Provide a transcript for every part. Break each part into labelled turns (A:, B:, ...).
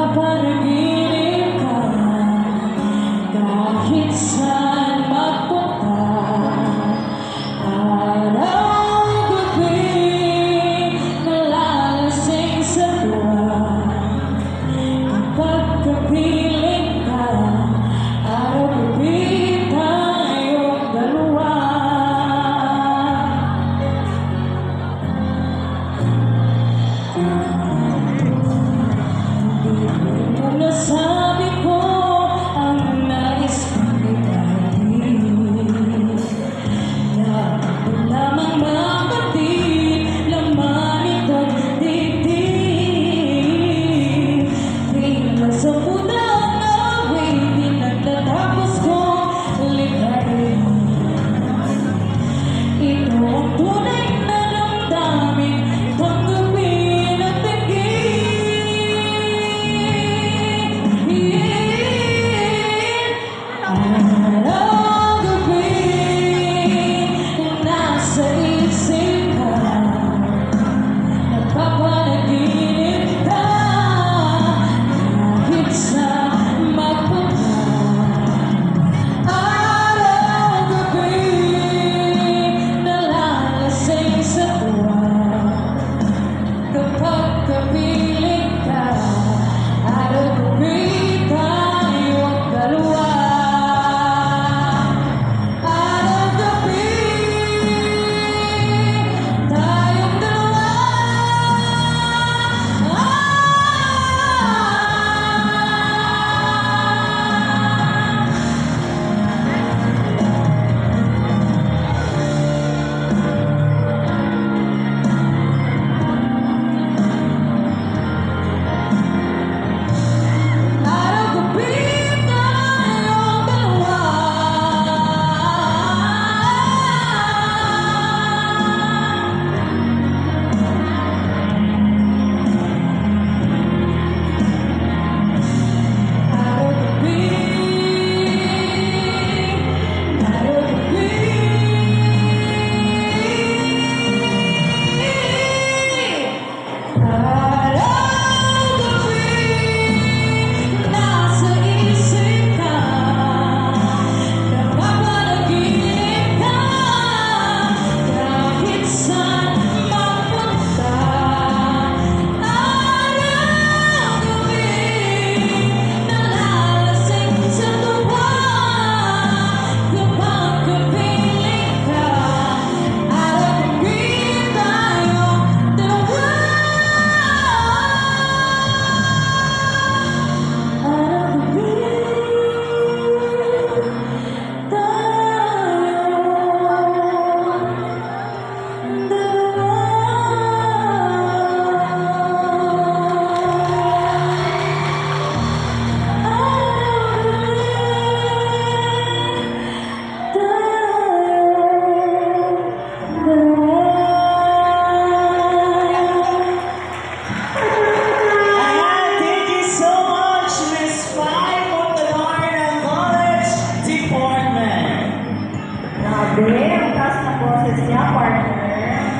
A: Napapanaginip ka kahit saan magpunta. Araw-gabi nalalasing sa tuwa. Pagkapiling ka, araw-gabi tayong dalawa. Nasabi ko ang nais kong ipahin, na ako lamang makatid, laman ito'y dibdib. Tingnan sa punang awitin at natapos kong likhain. Ito ang tunay na damdamin, tanggapin at araw-gabi nasa isip ka, napapanaginip ka kahit saan magpunta. Araw-gabi nalalasing sa tuwa. Kapag kapiling ka, araw-gabi tayong dalawa.
B: Grabe, ang taas na boses niya, partner.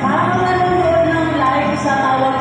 B: Parang nanonood ng live sa tawag